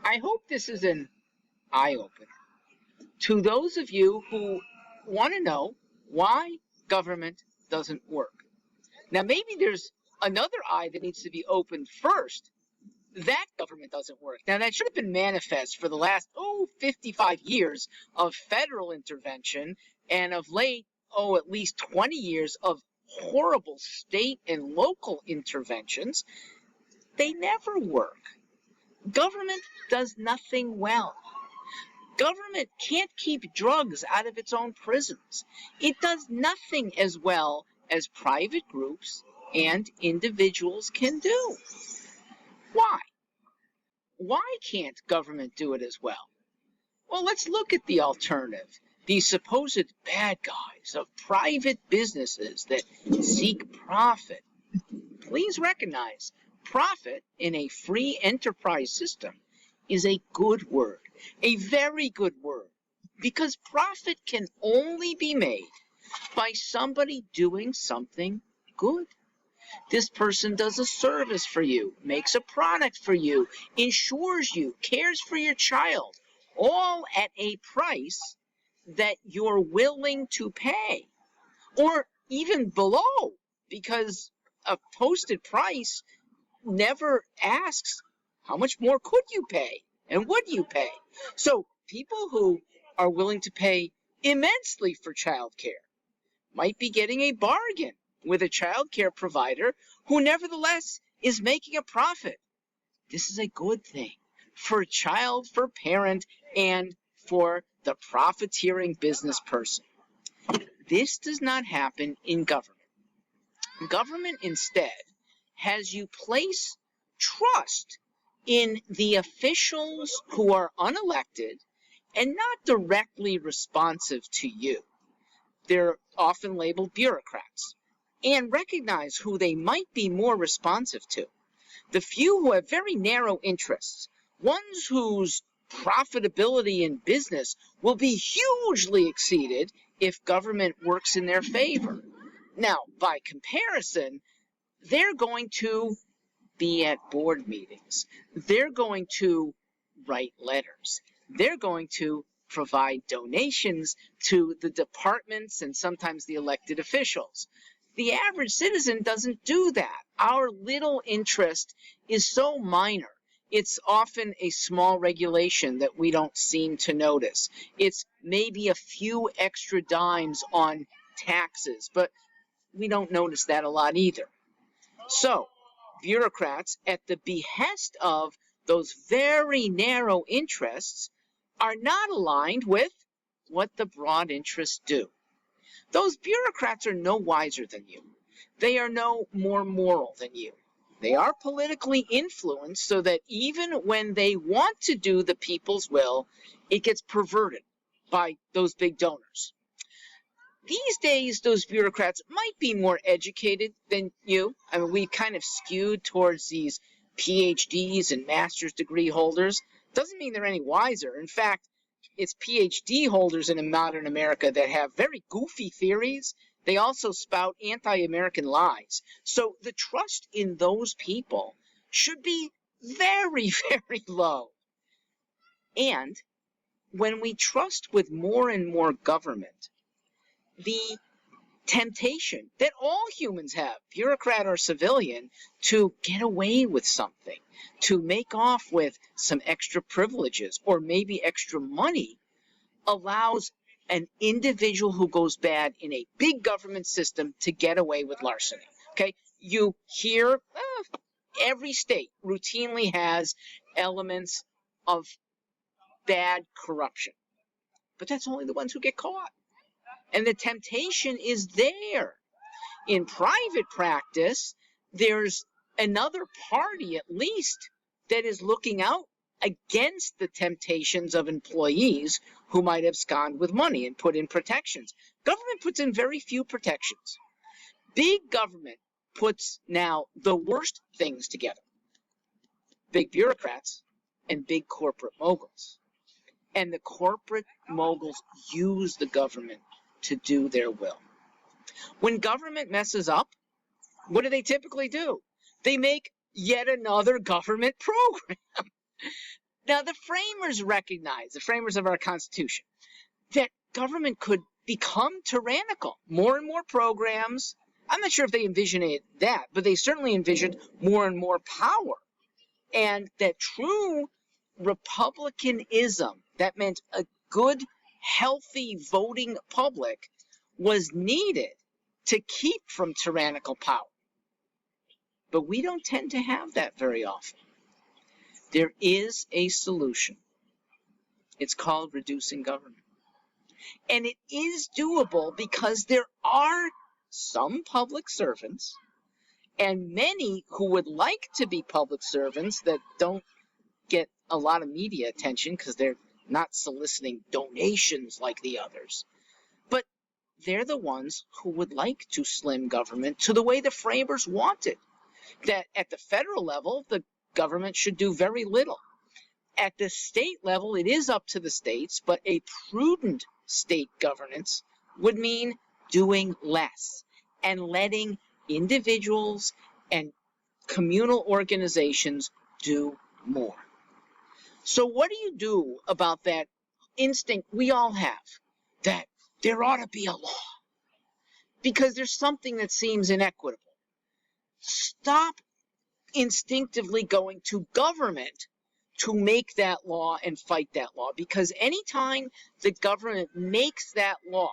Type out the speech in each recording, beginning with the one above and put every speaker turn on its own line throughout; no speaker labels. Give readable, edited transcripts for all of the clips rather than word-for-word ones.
I hope this is an eye-opener to those of you who want to know why government doesn't work. Now, maybe there's another eye that needs to be opened first. That government doesn't work. Now, that should have been manifest for the last, 55 years of federal intervention, and of late, at least 20 years of horrible state and local interventions. They never work. Government does nothing well. Government can't keep drugs out of its own prisons. It does nothing as well as private groups and individuals can do. Why? Why can't government do it as well? Well, let's look at the alternative. These supposed bad guys of private businesses that seek profit. Please recognize, profit in a free enterprise system is a good word, a very good word, because profit can only be made by somebody doing something good. This person does a service for you, makes a product for you, insures you, cares for your child, all at a price that you're willing to pay, or even below, because a posted price never asks how much more could you pay and would you pay. So people who are willing to pay immensely for childcare might be getting a bargain with a childcare provider who nevertheless is making a profit. This is a good thing for child, for parent, and for the profiteering business person. This does not happen in government. Government instead has you place trust in the officials who are unelected and not directly responsive to you. They're often labeled bureaucrats, and recognize who they might be more responsive to. The few who have very narrow interests, ones whose profitability in business will be hugely exceeded if government works in their favor. Now, by comparison, they're going to be at board meetings. They're going to write letters. They're going to provide donations to the departments and sometimes the elected officials. The average citizen doesn't do that. Our little interest is so minor. It's often a small regulation that we don't seem to notice. It's maybe a few extra dimes on taxes, but we don't notice that a lot either. So, bureaucrats, at the behest of those very narrow interests, are not aligned with what the broad interests do. Those bureaucrats are no wiser than you. They are no more moral than you. They are politically influenced so that even when they want to do the people's will, it gets perverted by those big donors. These days, those bureaucrats might be more educated than you. I mean, we kind of skewed towards these PhDs and master's degree holders. Doesn't mean they're any wiser. In fact, it's PhD holders in a modern America that have very goofy theories. They also spout anti-American lies. So the trust in those people should be very, very low. And when we trust with more and more government, the temptation that all humans have, bureaucrat or civilian, to get away with something, to make off with some extra privileges or maybe extra money, allows an individual who goes bad in a big government system to get away with larceny. Okay, you hear every state routinely has elements of bad corruption, but that's only the ones who get caught. And the temptation is there. In private practice, there's another party at least that is looking out against the temptations of employees who might have absconded with money and put in protections. Government puts in very few protections. Big government puts now the worst things together. Big bureaucrats and big corporate moguls. And the corporate moguls use the government to do their will. When government messes up, what do they typically do? They make yet another government program. Now, the framers recognized, the framers of our Constitution, that government could become tyrannical. More and more programs. I'm not sure if they envisioned that, but they certainly envisioned more and more power. And that true republicanism, that meant a good, healthy voting public, was needed to keep from tyrannical power. But we don't tend to have that very often. There is a solution. It's called reducing government. And it is doable because there are some public servants and many who would like to be public servants that don't get a lot of media attention because they're not soliciting donations like the others. But they're the ones who would like to slim government to the way the framers wanted. That at the federal level, the government should do very little. At the state level, it is up to the states, but a prudent state governance would mean doing less and letting individuals and communal organizations do more. So what do you do about that instinct we all have that there ought to be a law because there's something that seems inequitable? Stop instinctively going to government to make that law and fight that law, because anytime the government makes that law,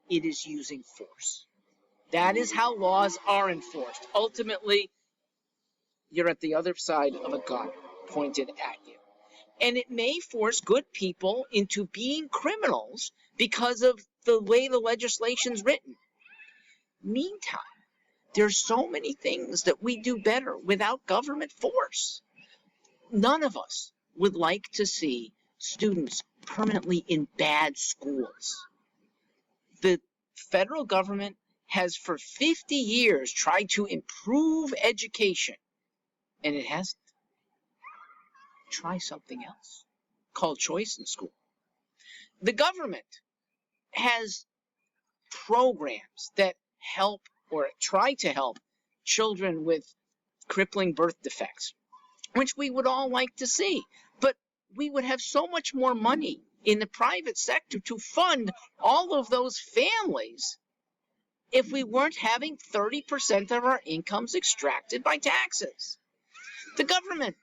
it is using force. That is how laws are enforced. Ultimately, you're at the other side of a gun pointed at you. And it may force good people into being criminals because of the way the legislation's written. Meantime, there's so many things that we do better without government force. None of us would like to see students permanently in bad schools. The federal government has for 50 years tried to improve education, and it hasn't. Try something else called choice in school. The government has programs that help or try to help children with crippling birth defects, which we would all like to see. But we would have so much more money in the private sector to fund all of those families if we weren't having 30% of our incomes extracted by taxes. The government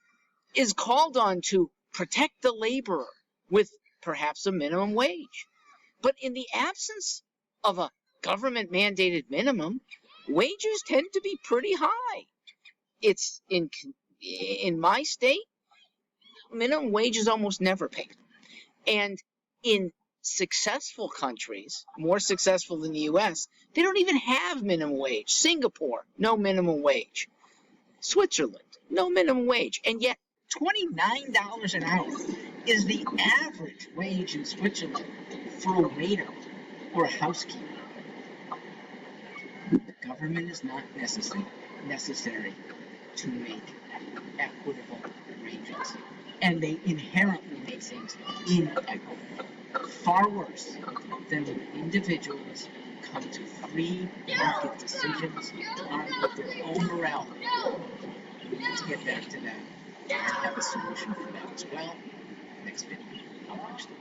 is called on to protect the laborer with perhaps a minimum wage. But in the absence of a government-mandated minimum, wages tend to be pretty high. It's in my state, minimum wage is almost never paid. And in successful countries, more successful than the US, they don't even have minimum wage. Singapore, no minimum wage. Switzerland, no minimum wage. And yet, $29 an hour is the average wage in Switzerland for a waiter or a housekeeper. The government is not necessary to make equitable wages. And they inherently make things inequitable. Far worse than when individuals come to free market decisions armed with their own morality. We need to get back to that and have a solution for that as well. Next video, I'll watch them.